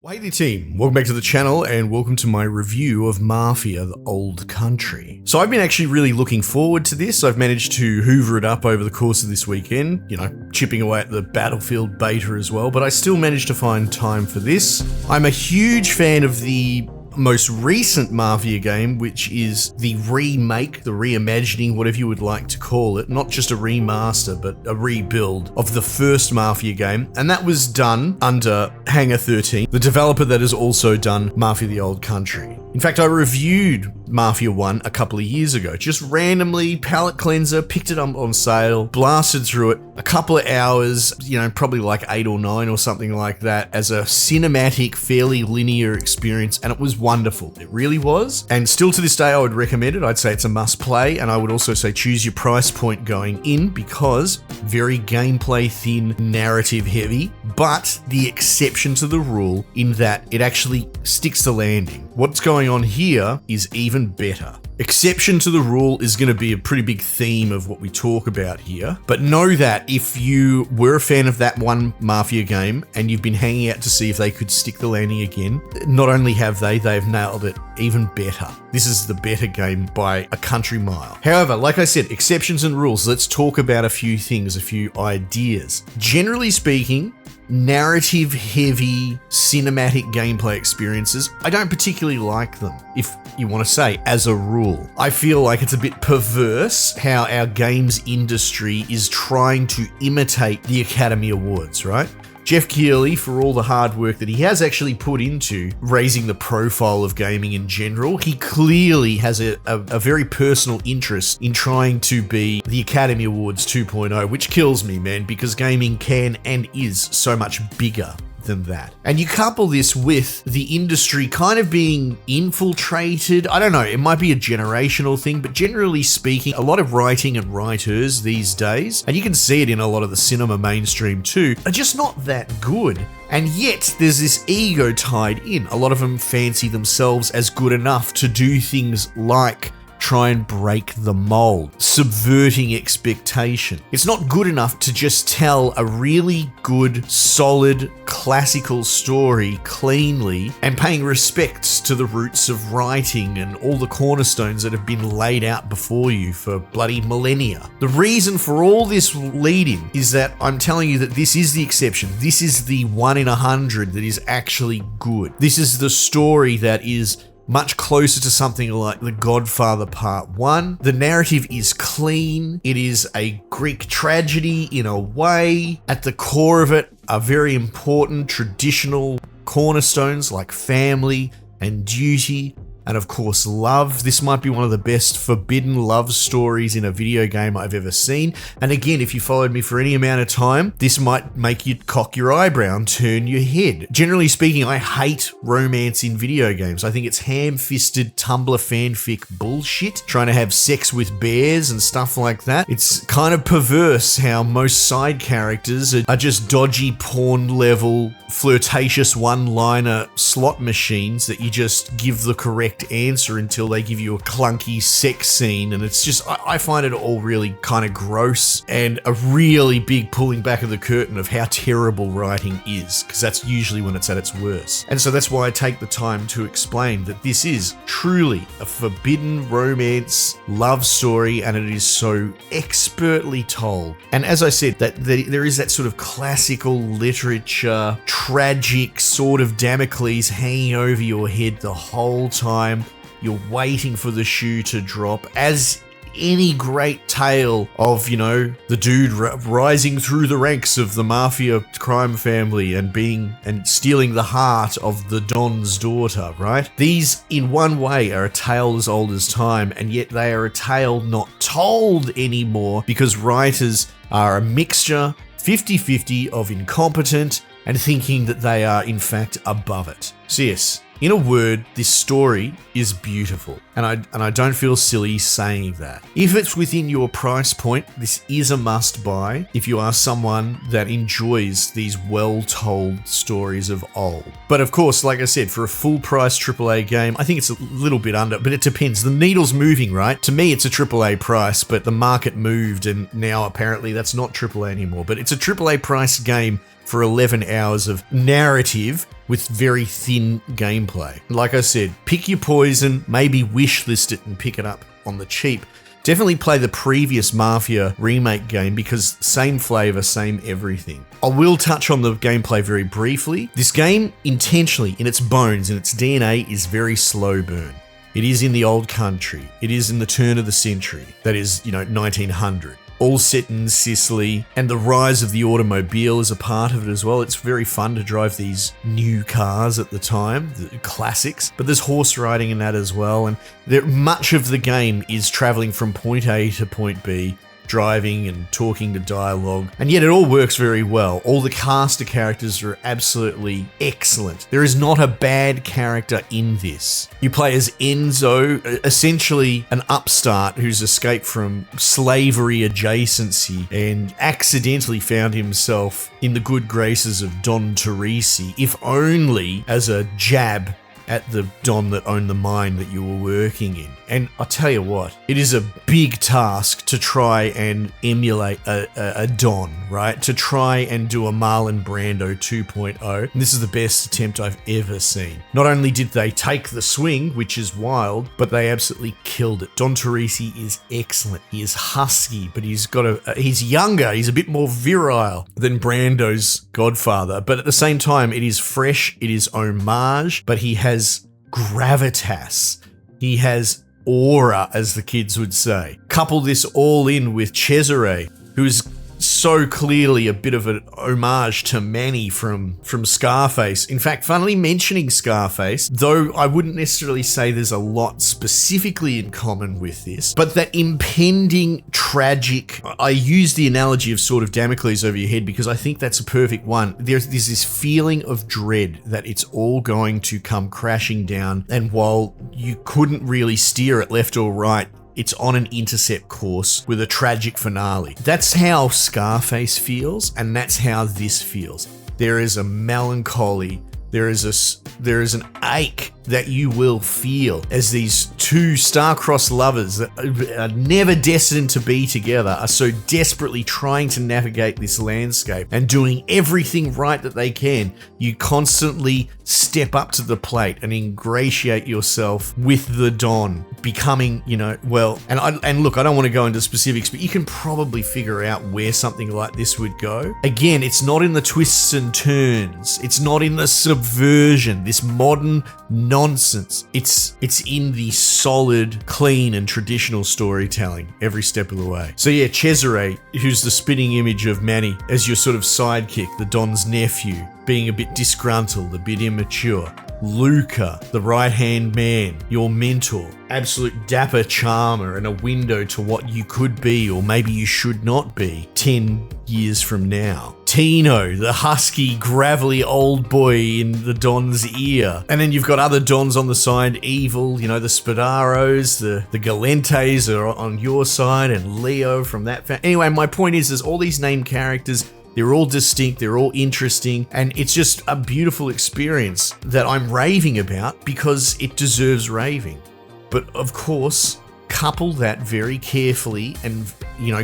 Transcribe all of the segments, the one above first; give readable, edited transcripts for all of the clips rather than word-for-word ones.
Hey team, welcome back to the channel and welcome to my review of Mafia, the Old Country. So I've been actually really looking forward to this. I've managed to hoover it up over the course of this weekend, chipping away at the Battlefield beta as well, but I still managed to find time for this. I'm a huge fan of the most recent Mafia game, which is the remake, the reimagining, whatever you would like to call it, not just a remaster, but a rebuild of the first Mafia game, and that was done under Hangar 13, the developer that has also done Mafia the Old Country. In fact, I reviewed Mafia 1 a couple of years ago, just randomly, palate cleanser, picked it up on sale, blasted through it, a couple of hours, probably like 8 or 9 or something like that, as a cinematic, fairly linear experience, and it was wonderful. It really was. And still to this day, I would recommend it. I'd say it's a must play, and I would also say choose your price point going in, because very gameplay thin, narrative heavy, but the exception to the rule in that it actually sticks the landing. What's going on here is even better. Exception to the rule is going to be a pretty big theme of what we talk about here, but know that if you were a fan of that one Mafia game and you've been hanging out to see if they could stick the landing again, not only have they've nailed it even better. This is the better game by a country mile. However, like I said, exceptions and rules. Let's talk about a few things, a few ideas. Generally speaking, narrative heavy cinematic gameplay experiences, I don't particularly like them, if you want to say, as a rule. I feel like it's a bit perverse how our games industry is trying to imitate the Academy Awards, right? Jeff Keighley, for all the hard work that he has actually put into raising the profile of gaming in general, he clearly has a very personal interest in trying to be the Academy Awards 2.0, which kills me, man, because gaming can and is so much bigger than that. And you couple this with the industry kind of being infiltrated. I don't know, it might be a generational thing, but generally speaking, a lot of writing and writers these days, and you can see it in a lot of the cinema mainstream too, are just not that good. And yet there's this ego tied in. A lot of them fancy themselves as good enough to do things like try and break the mold, subverting expectation. It's not good enough to just tell a really good, solid, classical story cleanly and paying respects to the roots of writing and all the cornerstones that have been laid out before you for bloody millennia. The reason for all this leading is that I'm telling you that this is the exception. This is the 1 in 100 that is actually good. This is the story that is much closer to something like The Godfather Part 1. The narrative is clean. It is a Greek tragedy in a way. At the core of it are very important traditional cornerstones like family and duty, and of course love. This might be one of the best forbidden love stories in a video game I've ever seen. And again, if you followed me for any amount of time, this might make you cock your eyebrow and turn your head. Generally speaking, I hate romance in video games. I think it's ham-fisted Tumblr fanfic bullshit, trying to have sex with bears and stuff like that. It's kind of perverse how most side characters are just dodgy porn level flirtatious one-liner slot machines that you just give the correct answer until they give you a clunky sex scene, and it's just, I find it all really kind of gross and a really big pulling back of the curtain of how terrible writing is, because that's usually when it's at its worst. And so that's why I take the time to explain that this is truly a forbidden romance love story, and it is so expertly told. And as I said, that there is that sort of classical literature, tragic sort of Damocles hanging over your head the whole time. You're waiting for the shoe to drop, as any great tale of, the dude rising through the ranks of the Mafia crime family and stealing the heart of the Don's daughter, right? These, in one way, are a tale as old as time, and yet they are a tale not told anymore because writers are a mixture, 50-50, of incompetent and thinking that they are, in fact, above it. So yes, in a word, this story is beautiful, and I don't feel silly saying that. If it's within your price point, this is a must-buy if you are someone that enjoys these well-told stories of old. But of course, like I said, for a full-price AAA game, I think it's a little bit under, but it depends. The needle's moving, right? To me, it's a AAA price, but the market moved, and now apparently that's not AAA anymore. But it's a AAA price game for 11 hours of narrative with very thin gameplay. Like I said, pick your poison, maybe wishlist it and pick it up on the cheap. Definitely play the previous Mafia remake game because same flavor, same everything. I will touch on the gameplay very briefly. This game intentionally, in its bones, in its DNA, is very slow burn. It is in the old country. It is in the turn of the century. That is, 1900. All set in Sicily, and the rise of the automobile is a part of it as well. It's very fun to drive these new cars at the time, the classics, but there's horse riding in that as well, and much of the game is traveling from point A to point B, driving and talking to dialogue, and yet it all works very well. All the cast of characters are absolutely excellent. There is not a bad character in this. You play as Enzo, essentially an upstart who's escaped from slavery adjacency and accidentally found himself in the good graces of Don Teresi, if only as a jab at the Don that owned the mine that you were working in. And I'll tell you what, it is a big task to try and emulate a Don, right? To try and do a Marlon Brando 2.0. And this is the best attempt I've ever seen. Not only did they take the swing, which is wild, but they absolutely killed it. Don Teresi is excellent. He is husky, but he's younger. He's a bit more virile than Brando's Godfather. But at the same time, it is fresh, it is homage, but he has gravitas. He has aura, as the kids would say. Couple this all in with Cesare, who is so clearly a bit of an homage to Manny from Scarface. In fact, funnily mentioning Scarface, though I wouldn't necessarily say there's a lot specifically in common with this, but that impending tragic, I use the analogy of sort of Damocles over your head because I think that's a perfect one. There's this feeling of dread that it's all going to come crashing down, and while you couldn't really steer it left or right, it's on an intercept course with a tragic finale. That's how Scarface feels, and that's how this feels. There is a melancholy, there is an ache that you will feel as these two star-crossed lovers that are never destined to be together are so desperately trying to navigate this landscape and doing everything right that they can. You constantly step up to the plate and ingratiate yourself with the Don, becoming, and look, I don't want to go into specifics, but you can probably figure out where something like this would go. Again, it's not in the twists and turns. It's not in the subversion, this modern nonsense. It's in the solid, clean, and traditional storytelling every step of the way. So yeah, Cesare, who's the spitting image of Manny as your sort of sidekick, the Don's nephew, being a bit disgruntled, a bit immature. Luca, the right-hand man, your mentor, absolute dapper charmer and a window to what you could be or maybe you should not be 10 years from now. Tino, the husky, gravelly old boy in the Don's ear. And then you've got other Dons on the side, evil, the Spadaros, the Galentes are on your side, and Leo from that Anyway, my point is, there's all these named characters. They're all distinct, they're all interesting, and it's just a beautiful experience that I'm raving about because it deserves raving. But of course, couple that very carefully and,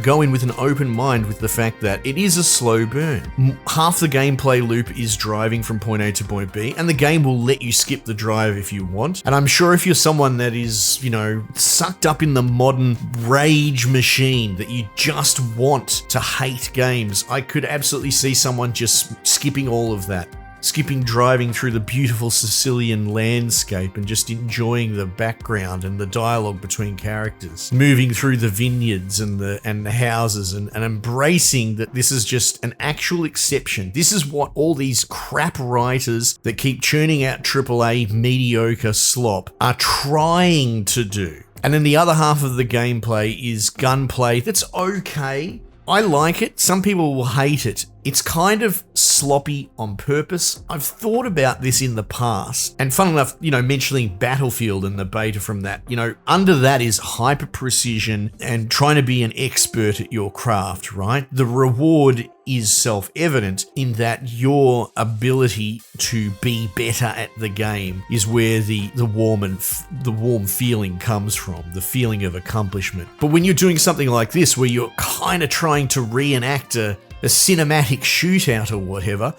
go in with an open mind with the fact that it is a slow burn. Half the gameplay loop is driving from point A to point B, and the game will let you skip the drive if you want. And I'm sure if you're someone that is, sucked up in the modern rage machine that you just want to hate games, I could absolutely see someone just skipping all of that. Skipping driving through the beautiful Sicilian landscape and just enjoying the background and the dialogue between characters. Moving through the vineyards and the houses and embracing that this is just an actual exception. This is what all these crap writers that keep churning out AAA mediocre slop are trying to do. And then the other half of the gameplay is gunplay that's okay. I like it. Some people will hate it. It's kind of sloppy on purpose. I've thought about this in the past, and fun enough, mentioning Battlefield and the beta from that, under that is hyper precision and trying to be an expert at your craft, right? The reward is self-evident in that your ability to be better at the game is where the warm feeling comes from, the feeling of accomplishment. But when you're doing something like this, where you're kind of trying to reenact a a cinematic shootout or whatever.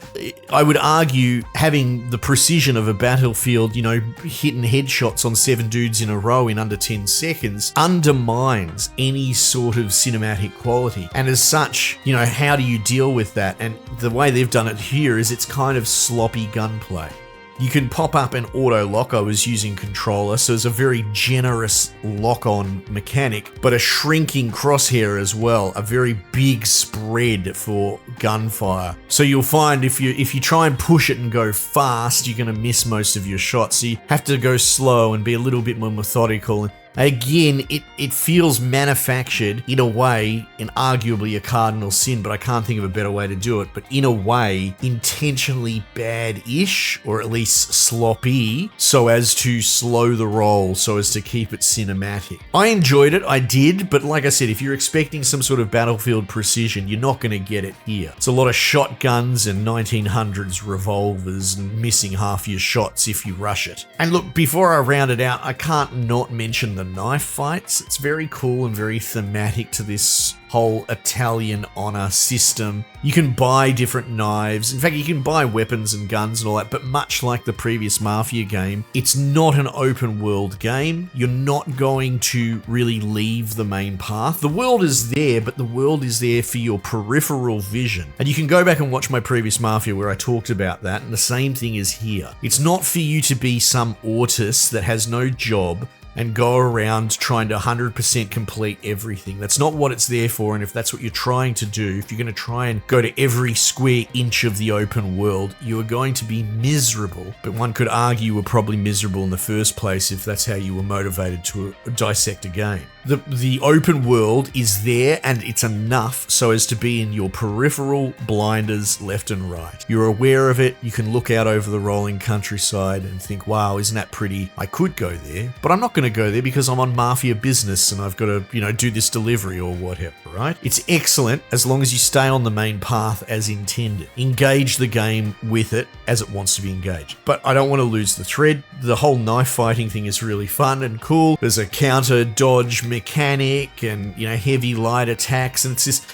I would argue having the precision of a Battlefield, hitting headshots on 7 dudes in a row in under 10 seconds undermines any sort of cinematic quality. And as such, how do you deal with that? And the way they've done it here is it's kind of sloppy gunplay. You can pop up an auto lock. I was using controller, so it's a very generous lock-on mechanic, but a shrinking crosshair as well, a very big spread for gunfire. So you'll find if you try and push it and go fast, you're going to miss most of your shots. So you have to go slow and be a little bit more methodical. Again, it feels manufactured in a way, and arguably a cardinal sin, but I can't think of a better way to do it, but in a way, intentionally bad-ish, or at least sloppy, so as to slow the roll, so as to keep it cinematic. I enjoyed it, I did, but like I said, if you're expecting some sort of Battlefield precision, you're not going to get it here. It's a lot of shotguns and 1900s revolvers and missing half your shots if you rush it. And look, before I round it out, I can't not mention the knife fights. It's very cool and very thematic to this whole Italian honor system. You can buy different knives. In fact, you can buy weapons and guns and all that, but much like the previous Mafia game, it's not an open world game. You're not going to really leave the main path. The world is there, but the world is there for your peripheral vision. And you can go back and watch my previous Mafia where I talked about that, and the same thing is here. It's not for you to be some autist that has no job and go around trying to 100% complete everything. That's not what it's there for, and if that's what you're trying to do, if you're going to try and go to every square inch of the open world, you are going to be miserable. But one could argue you were probably miserable in the first place if that's how you were motivated to dissect a game. The open world is there, and it's enough so as to be in your peripheral blinders left and right. You're aware of it, you can look out over the rolling countryside and think, wow, isn't that pretty? I could go there, but I'm not going to go there because I'm on Mafia business and I've got to, do this delivery or whatever, right? It's excellent as long as you stay on the main path as intended. Engage the game with it as it wants to be engaged. But I don't want to lose the thread. The whole knife fighting thing is really fun and cool. There's a counter dodge mechanic and, heavy light attacks, and it's this,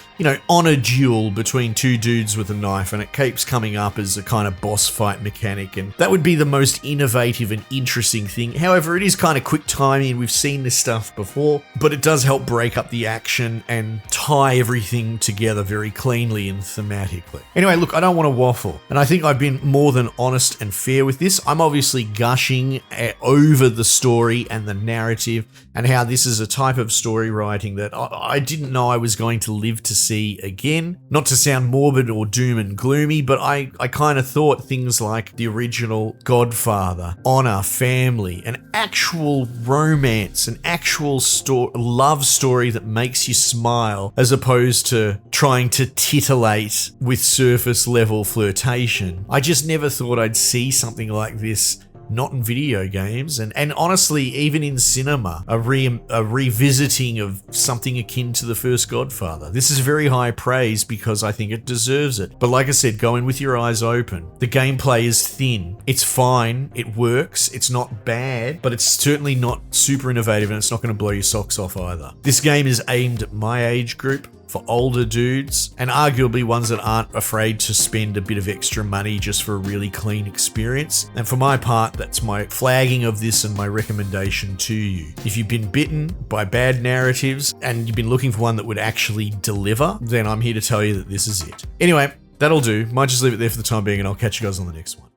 honor duel between 2 dudes with a knife, and it keeps coming up as a kind of boss fight mechanic, and that would be the most innovative and interesting thing. However, it is kind of quick timing. We've seen this stuff before, but it does help break up the action and tie everything together very cleanly and thematically. Anyway, look, I don't want to waffle, and I think I've been more than honest and fair with this. I'm obviously gushing over the story and the narrative and how this is a type of story writing that I didn't know I was going to live to see again. Not to sound morbid or doom and gloomy, but I kind of thought things like the original Godfather, honor, family, an actual romance, an actual love story that makes you smile, as opposed to trying to titillate with surface level flirtation. I just never thought I'd see something like this. Not in video games, and honestly, even in cinema, a revisiting of something akin to the first Godfather. This is very high praise because I think it deserves it. But like I said, go in with your eyes open. The gameplay is thin. It's fine. It works. It's not bad, but it's certainly not super innovative, and it's not going to blow your socks off either. This game is aimed at my age group, for older dudes, and arguably ones that aren't afraid to spend a bit of extra money just for a really clean experience. And for my part, that's my flagging of this and my recommendation to you. If you've been bitten by bad narratives and you've been looking for one that would actually deliver, then I'm here to tell you that this is it. Anyway, that'll do. Might just leave it there for the time being, and I'll catch you guys on the next one.